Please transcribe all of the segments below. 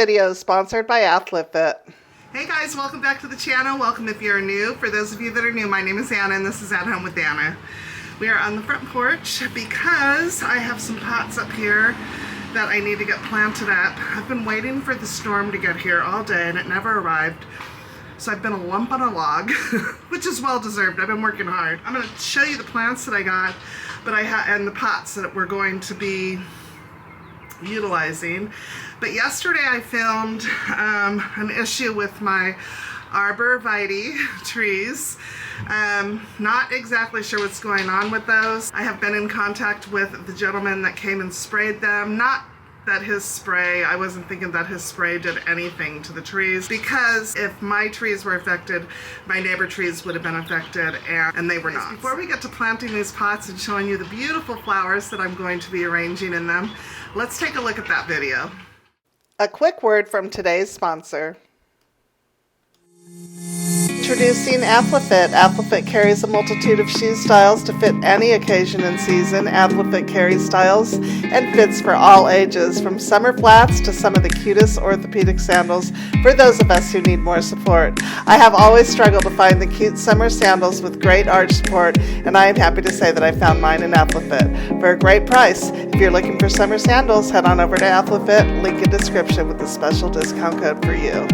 video is sponsored by Arborvitae. Hey guys, welcome back to the channel. Welcome if you're new. For those of you that are new, my name is Anna and this is At Home with Anna. We are on the front porch because I have some pots up here that I need to get planted up. I've been waiting for the storm to get here all day and it never arrived. So I've been a lump on a log, which is well deserved. I've been working hard. I'm going to show you the plants that I got, and the pots that we're going to be utilizing. But yesterday I filmed an issue with my Arborvitae trees. Not exactly sure what's going on with those. I have been in contact with the gentleman that came and sprayed them. Not that his spray, I wasn't thinking that his spray did anything to the trees, because if my trees were affected, my neighbor trees would have been affected, and they were not. Before we get to planting these pots and showing you the beautiful flowers that I'm going to be arranging in them, let's take a look at that video. A quick word from today's sponsor. Introducing Arborvitae. Arborvitae carries a multitude of shoe styles to fit any occasion and season. Arborvitae carries styles and fits for all ages, from summer flats to some of the cutest orthopedic sandals for those of us who need more support. I have always struggled to find the cute summer sandals with great arch support, and I am happy to say that I found mine in Arborvitae for a great price. If you're looking for summer sandals, head on over to Arborvitae, link in description with a special discount code for you.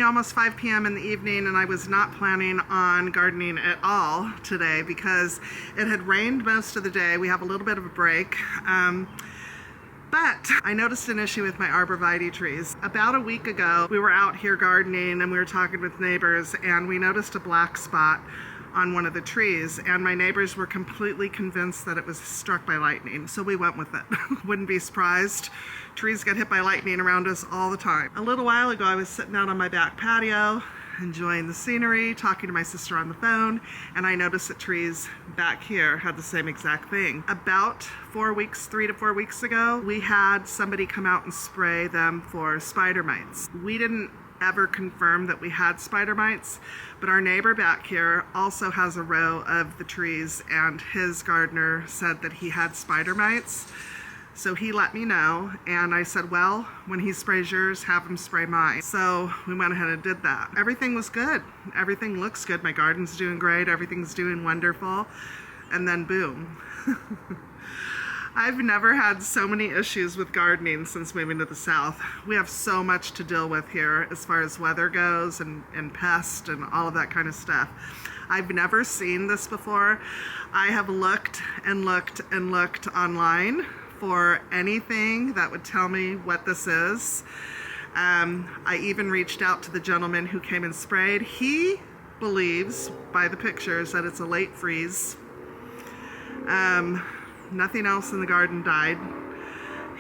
Almost 5 p.m. in the evening, and I was not planning on gardening at all today because it had rained most of the day. We have a little bit of a break, but I noticed an issue with my Arborvitae trees. About a week ago, we were out here gardening and we were talking with neighbors, and we noticed a black spot on one of the trees, and my neighbors were completely convinced that it was struck by lightning, so we went with it. Wouldn't be surprised. Trees get hit by lightning around us all the time. A little while ago, I was sitting out on my back patio, enjoying the scenery, talking to my sister on the phone, and I noticed that trees back here had the same exact thing. About 3 to 4 weeks ago, we had somebody come out and spray them for spider mites. We didn't ever confirm that we had spider mites, but our neighbor back here also has a row of the trees, and his gardener said that he had spider mites. So he let me know, and I said, well, when he sprays yours, have him spray mine. So we went ahead and did that. Everything was good. Everything looks good. My garden's doing great. Everything's doing wonderful. And then boom. I've never had so many issues with gardening since moving to the South. We have so much to deal with here as far as weather goes and pests and all of that kind of stuff. I've never seen this before. I have looked and looked and looked online for anything that would tell me what this is. I even reached out to the gentleman who came and sprayed. He believes by the pictures that it's a late freeze. Nothing else in the garden died.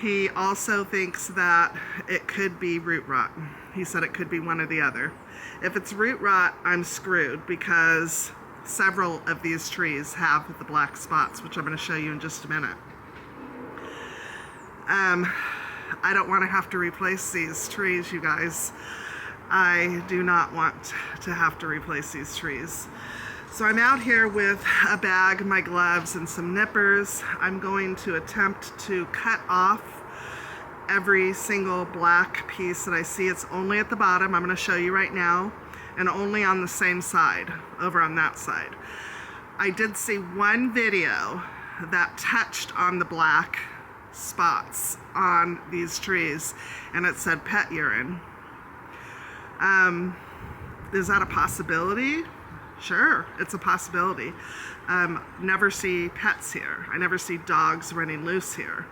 He also thinks that it could be root rot. He said it could be one or the other. If it's root rot, I'm screwed, because several of these trees have the black spots, which I'm going to show you in just a minute. I don't want to have to replace these trees, you guys. I do not want to have to replace these trees. So I'm out here with a bag, my gloves, and some nippers. I'm going to attempt to cut off every single black piece that I see. It's only at the bottom, I'm going to show you right now, and only on the same side, over on that side. I did see one video that touched on the black spots on these trees, and it said pet urine. Is that a possibility? Sure, it's a possibility. Never see pets here. I never see dogs running loose here.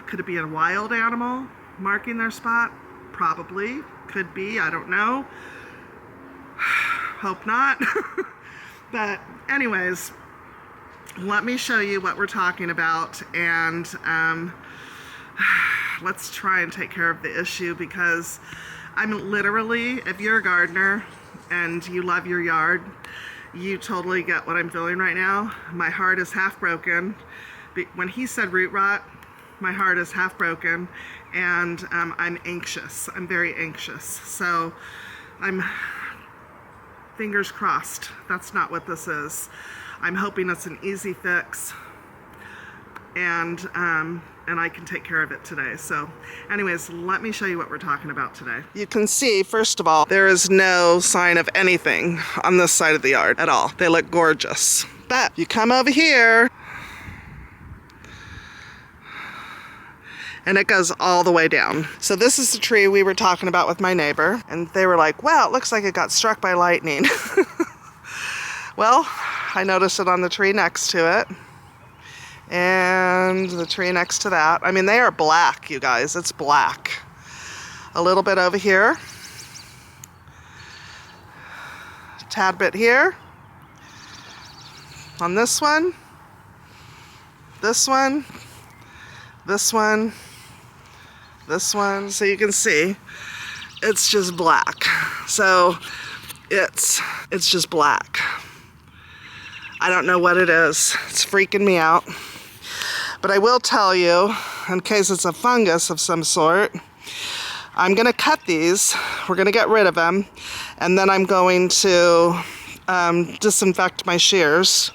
Could it be a wild animal marking their spot? Probably. Could be. I don't know. Hope not. But anyways, let me show you what we're talking about, and let's try and take care of the issue, because I'm literally, if you're a gardener and you love your yard, you totally get what I'm feeling right now. My heart is half broken. When he said root rot, my heart is half broken, and I'm anxious. I'm very anxious. So I'm fingers crossed that's not what this is. I'm hoping it's an easy fix. and I can take care of it today. So anyways, let me show you what we're talking about today. You can see, first of all, there is no sign of anything on this side of the yard at all. They look gorgeous. But you come over here, and it goes all the way down. So this is the tree we were talking about with my neighbor, and they were like, wow, it looks like it got struck by lightning. Well, I noticed it on the tree next to it, and the tree next to that. I mean, they are black, you guys. It's black. A little bit over here. A tad bit here. On this one. This one. This one. This one. So you can see, it's just black. So it's just black. I don't know what it is. It's freaking me out. But I will tell you, in case it's a fungus of some sort, I'm going to cut these. We're going to get rid of them. And then I'm going to disinfect my shears,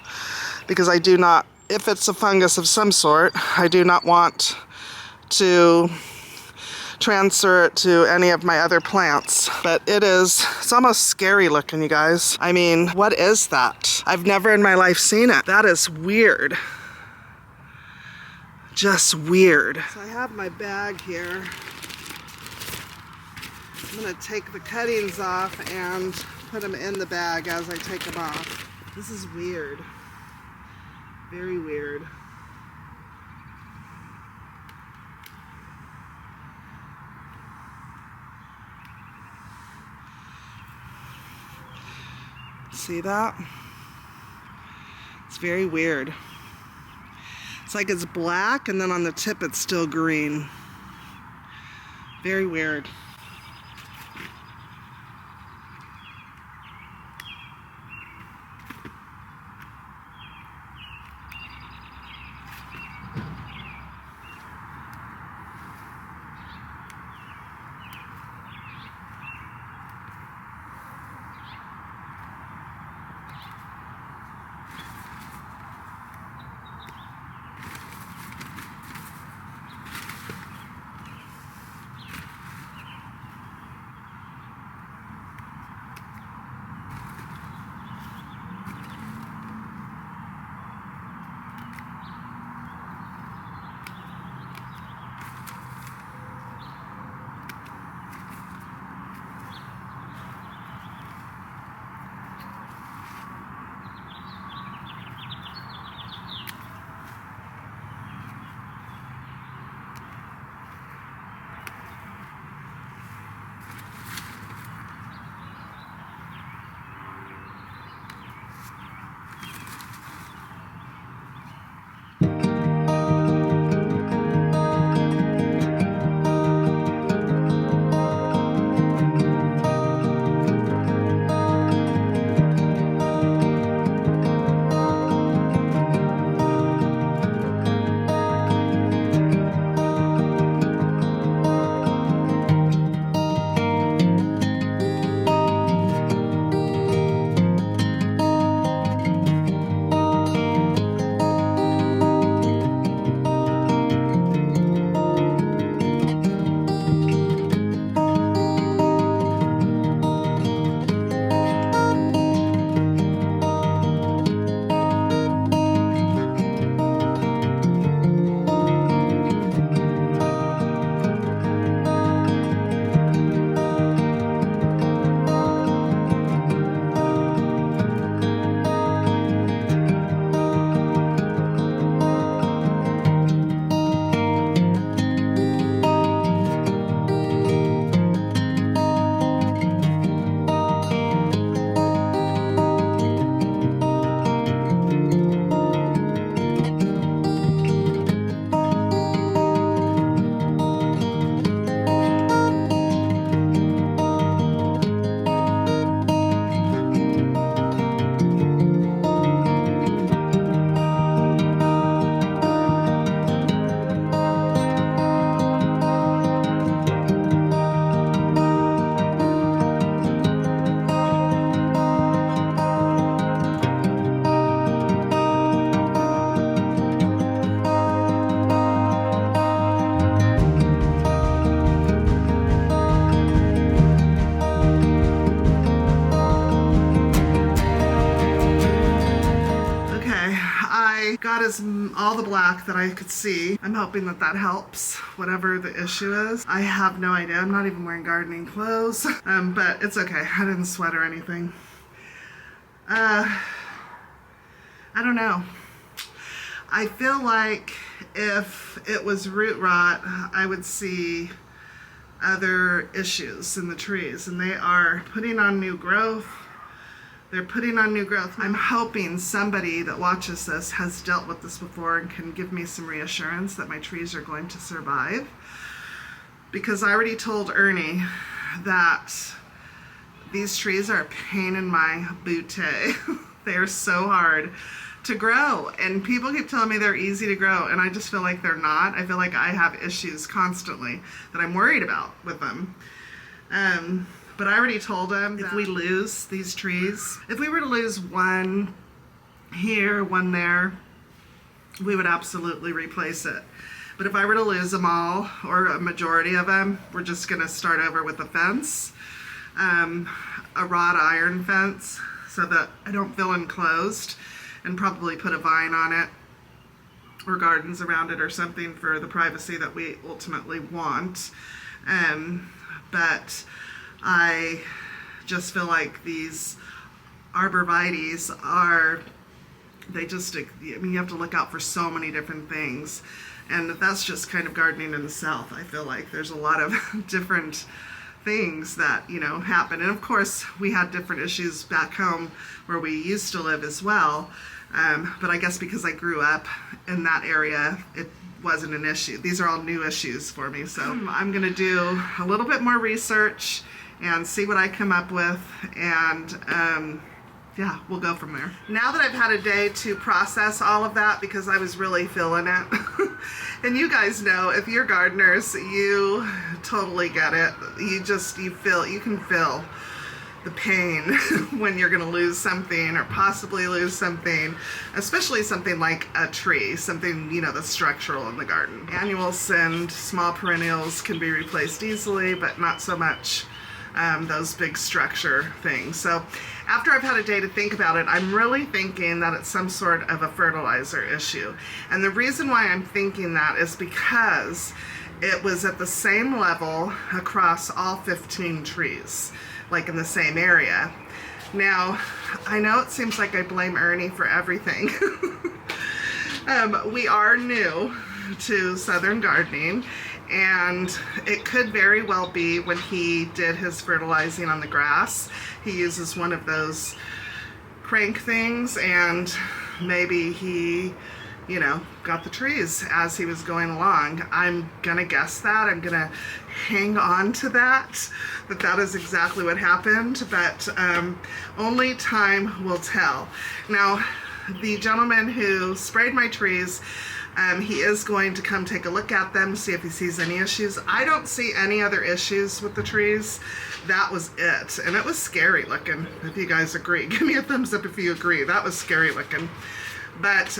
because I do not, if it's a fungus of some sort, I do not want to transfer it to any of my other plants. But it's almost scary looking, you guys. I mean, what is that? I've never in my life seen it. That is weird. Just weird. So I have my bag here. I'm gonna take the cuttings off and put them in the bag as I take them off. This is weird. Very weird. See that? It's very weird. It's like it's black and then on the tip it's still green. Very weird. that is all the black that I could see. I'm hoping that that helps, whatever the issue is. I have no idea. I'm not even wearing gardening clothes, but it's okay. I didn't sweat or anything. I don't know. I feel like if it was root rot, I would see other issues in the trees, and they are putting on new growth. They're putting on new growth. I'm hoping somebody that watches this has dealt with this before and can give me some reassurance that my trees are going to survive. Because I already told Ernie that these trees are a pain in my booty. They are so hard to grow, and people keep telling me they're easy to grow, and I just feel like they're not. I feel like I have issues constantly that I'm worried about with them. But I already told them if we lose these trees, if we were to lose one here, one there, we would absolutely replace it. But if I were to lose them all, or a majority of them, we're just gonna start over with a fence, a wrought iron fence, so that I don't feel enclosed, and probably put a vine on it or gardens around it or something for the privacy that we ultimately want. But I just feel like these arborvitaes are, they just, I mean, you have to look out for so many different things. And that's just kind of gardening in the South. I feel like there's a lot of different things that, you know, happen. And of course, we had different issues back home where we used to live as well. But I guess because I grew up in that area, it wasn't an issue. These are all new issues for me. So I'm gonna do a little bit more research and see what I come up with, and yeah, we'll go from there. Now that I've had a day to process all of that, because I was really feeling it, and you guys know, if you're gardeners, you totally get it. You can feel the pain when you're gonna lose something or possibly lose something, especially something like a tree, something, you know, that's structural in the garden. Annuals and small perennials can be replaced easily, but not so much those big structure things. So after I've had a day to think about it, I'm really thinking that it's some sort of a fertilizer issue. And the reason why I'm thinking that is because it was at the same level across all 15 trees, like in the same area. Now, I know it seems like I blame Ernie for everything. We are new to Southern gardening, and it could very well be when he did his fertilizing on the grass, he uses one of those crank things, and maybe he, you know, got the trees as he was going along. I'm gonna guess that. I'm gonna hang on to that is exactly what happened, but only time will tell. Now, the gentleman who sprayed my trees, he is going to come take a look at them, see if he sees any issues. I don't see any other issues with the trees. That was it. And it was scary looking, if you guys agree. Give me a thumbs up if you agree. That was scary looking. But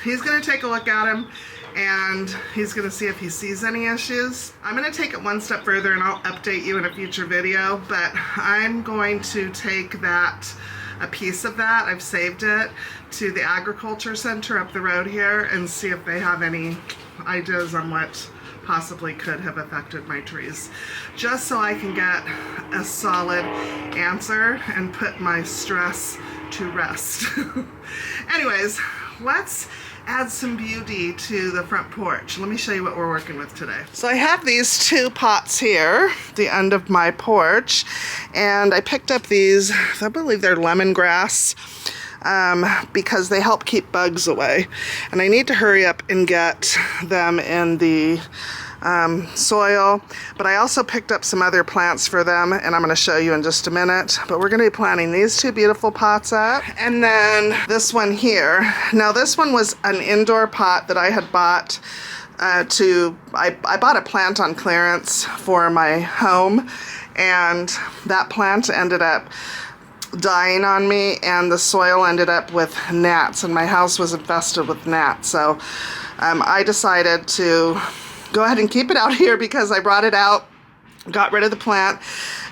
he's going to take a look at them, and he's going to see if he sees any issues. I'm going to take it one step further, and I'll update you in a future video, but I'm going to take a piece of that, I've saved it, to the agriculture center up the road here and see if they have any ideas on what possibly could have affected my trees, just so I can get a solid answer and put my stress to rest. Anyways, let's add some beauty to the front porch. Let me show you what we're working with today. So I have these two pots here, the end of my porch, and I picked up these, I believe they're lemongrass, because they help keep bugs away. And I need to hurry up and get them in the soil, but I also picked up some other plants for them, and I'm going to show you in just a minute. But we're going to be planting these two beautiful pots up, and then this one here. Now this one was an indoor pot that I had bought I bought a plant on clearance for my home, and that plant ended up dying on me, and the soil ended up with gnats, and my house was infested with gnats. So I decided to go ahead and keep it out here because I brought it out got rid of the plant,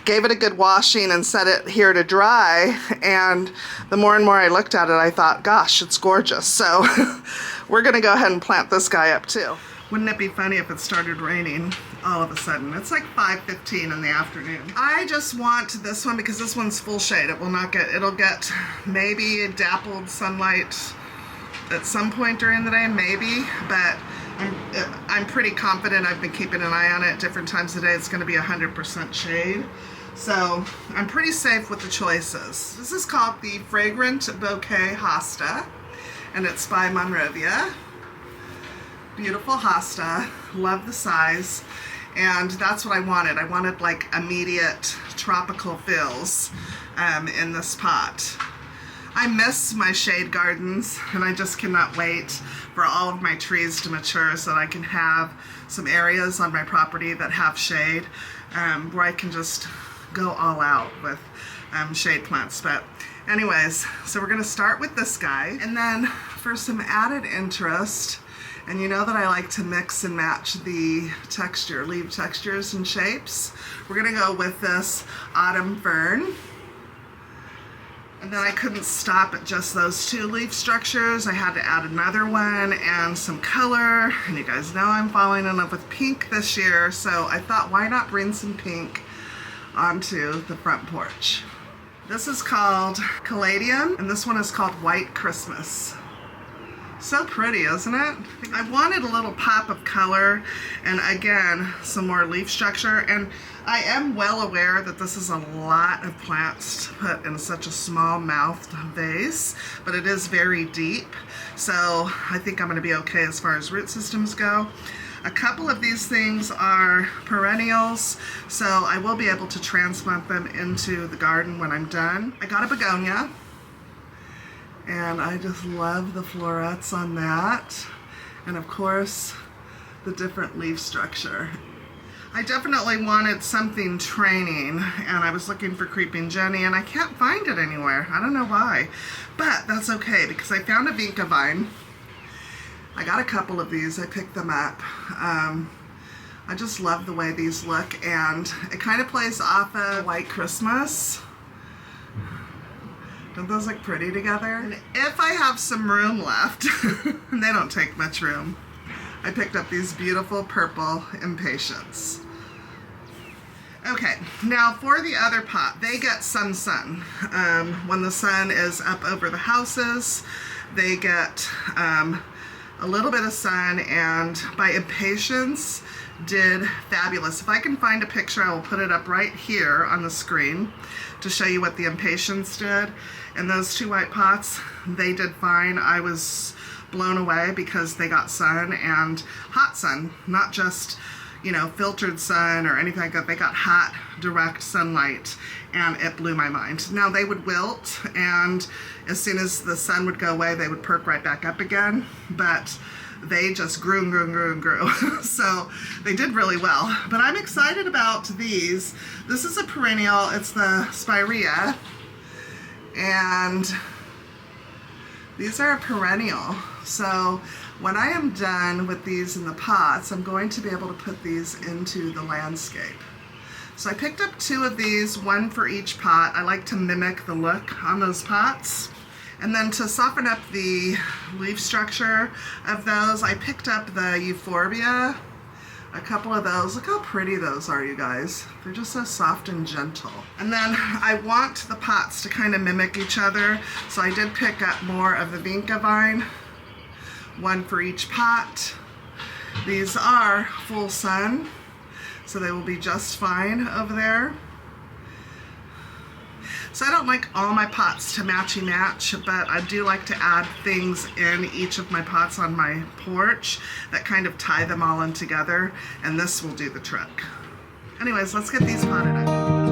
gave it a good washing, and set it here to dry. And the more and more I looked at it, I thought, gosh, it's gorgeous. So we're going to go ahead and plant this guy up too. Wouldn't it be funny if it started raining all of a sudden? It's like 5:15 in the afternoon. I just want this one because this one's full shade. It'll get maybe dappled sunlight at some point during the day, maybe, but I'm pretty confident. I've been keeping an eye on it at different times of the day. It's going to be 100% shade. So I'm pretty safe with the choices. This is called the Fragrant Bouquet Hosta, and it's by Monrovia. Beautiful hosta. Love the size. And that's what I wanted. I wanted like immediate tropical feels in this pot. I miss my shade gardens, and I just cannot wait for all of my trees to mature so that I can have some areas on my property that have shade, where I can just go all out with shade plants. But anyways, so we're gonna start with this guy, and then for some added interest, and you know that I like to mix and match the texture, leaf textures and shapes, we're gonna go with this autumn fern. And then I couldn't stop at just those two leaf structures. I had to add another one and some color. And you guys know I'm falling in love with pink this year, so I thought, why not bring some pink onto the front porch? This is called Caladium, and this one is called White Christmas. So pretty, isn't it? I wanted a little pop of color and, again, some more leaf structure. And I am well aware that this is a lot of plants to put in such a small mouthed vase, but it is very deep. So I think I'm going to be okay as far as root systems go. A couple of these things are perennials, so I will be able to transplant them into the garden when I'm done. I got a begonia, and I just love the florets on that. And of course, the different leaf structure. I definitely wanted something training, and I was looking for Creeping Jenny, and I can't find it anywhere. I don't know why, but that's okay because I found a vinca vine. I got a couple of these. I picked them up. I just love the way these look, and it kind of plays off of White Christmas. Don't those look pretty together? And if I have some room left, and they don't take much room, I picked up these beautiful purple impatiens. Okay, now for the other pot, they get some sun. When the sun is up over the houses, they get a little bit of sun, and by impatiens did fabulous. If I can find a picture, I will put it up right here on the screen to show you what the impatiens did. And those two white pots, they did fine. I was blown away because they got sun, and hot sun, not just, you know, filtered sun or anything like that. They got hot, direct sunlight, and it blew my mind. Now, they would wilt, and as soon as the sun would go away, they would perk right back up again, but they just grew and grew and grew and grew. So they did really well. But I'm excited about these. This is a perennial. It's the Spirea, and these are a perennial. So when I am done with these in the pots, I'm going to be able to put these into the landscape. So I picked up two of these, one for each pot. I like to mimic the look on those pots. And then to soften up the leaf structure of those, I picked up the Euphorbia, a couple of those. Look how pretty those are, you guys. They're just so soft and gentle. And then I want the pots to kind of mimic each other, so I did pick up more of the vinca vine, one for each pot. These are full sun, so they will be just fine over there. So I don't like all my pots to matchy match, but I do like to add things in each of my pots on my porch that kind of tie them all in together, and this will do the trick. Anyways, let's get these potted up.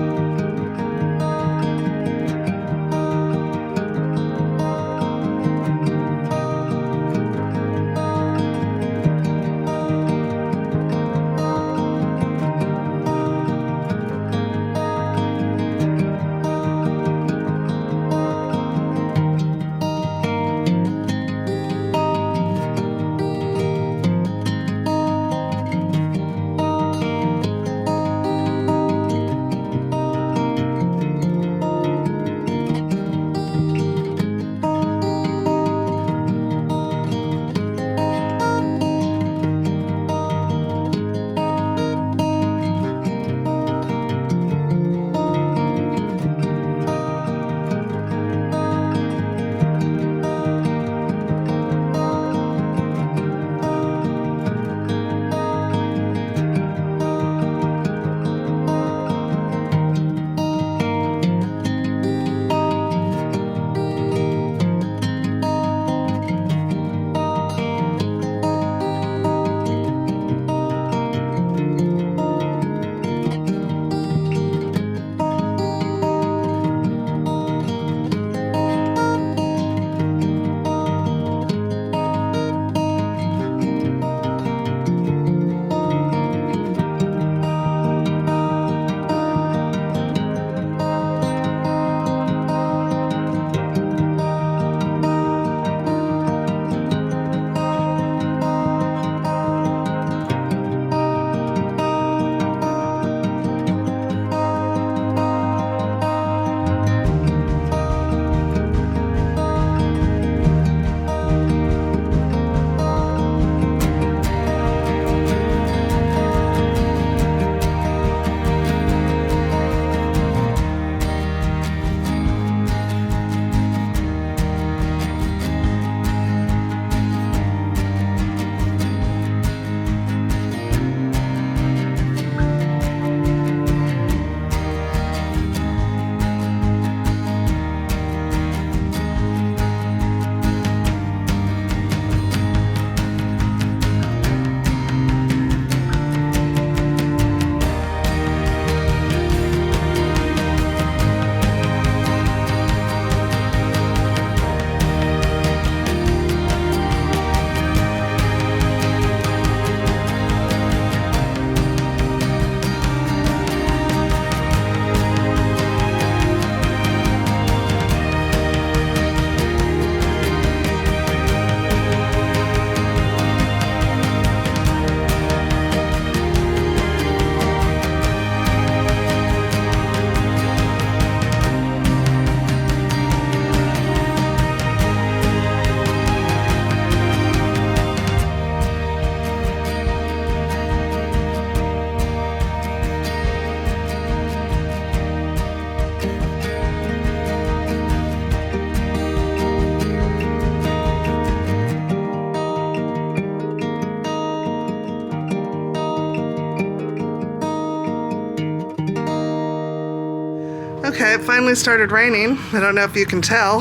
Okay, it finally started raining. I don't know if you can tell.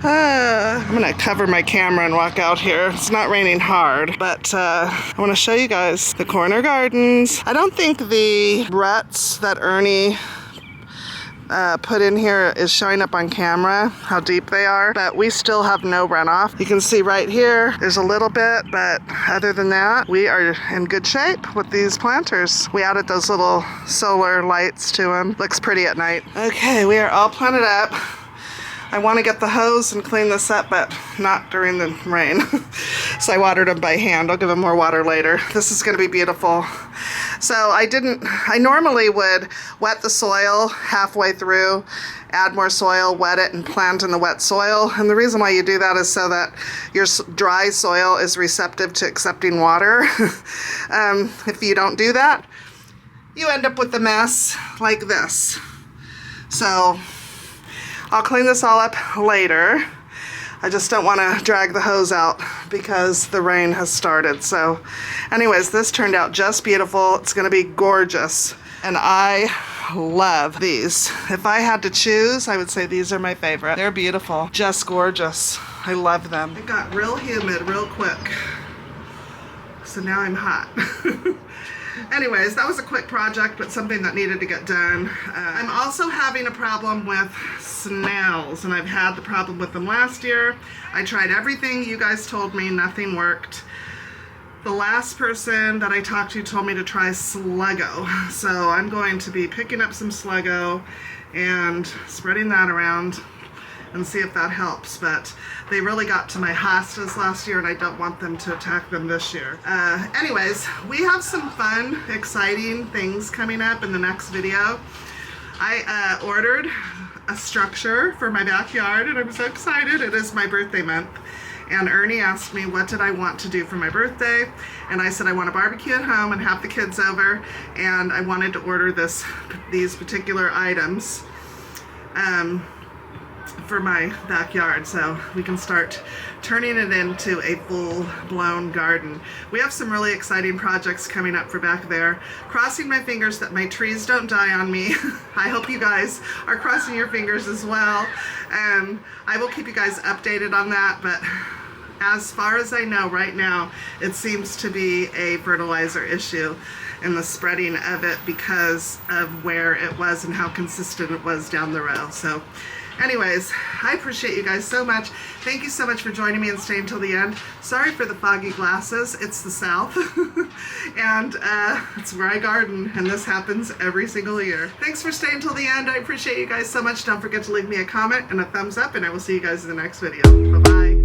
I'm gonna cover my camera and walk out here. It's not raining hard, but I want to show you guys the corner gardens. I don't think the ruts that Ernie put in here is showing up on camera, how deep they are, but we still have no runoff. You can see right here, there's a little bit, but other than that, we are in good shape with these planters. We added those little solar lights to them. Looks pretty at night. Okay, we are all planted up. I want to get the hose and clean this up, but not during the rain. So I watered them by hand. I'll give them more water later. This is going to be beautiful. So I normally would wet the soil halfway through, add more soil, wet it, and plant in the wet soil. And the reason why you do that is so that your dry soil is receptive to accepting water. If you don't do that, you end up with a mess like this. So I'll clean this all up later. I just don't want to drag the hose out because the rain has started. So anyways, this turned out just beautiful. It's going to be gorgeous. And I love these. If I had to choose, I would say these are my favorite. They're beautiful, just gorgeous. I love them. It got real humid real quick. So now I'm hot. Anyways, that was a quick project, but something that needed to get done. I'm also having a problem with snails, and I've had the problem with them last year. I tried everything you guys told me, nothing worked. The last person that I talked to told me to try Sluggo. So I'm going to be picking up some Sluggo and spreading that around and see if that helps. But they really got to my hostas last year, and I don't want them to attack them this year. Anyways, we have some fun, exciting things coming up in the next video. I ordered a structure for my backyard, and I'm so excited. It is my birthday month. And Ernie asked me what did I want to do for my birthday, and I said I want to barbecue at home and have the kids over, and I wanted to order these particular items for my backyard so we can start turning it into a full-blown garden. We have some really exciting projects coming up for back there. Crossing my fingers that my trees don't die on me. I hope you guys are crossing your fingers as well. I will keep you guys updated on that, but as far as I know right now, it seems to be a fertilizer issue in the spreading of it because of where it was and how consistent it was down the row. So anyways, I appreciate you guys so much. Thank you so much for joining me and staying till the end. Sorry for the foggy glasses. It's the South. And it's where I garden, and this happens every single year. Thanks for staying till the end. I appreciate you guys so much. Don't forget to leave me a comment and a thumbs up, and I will see you guys in the next video. Bye-bye.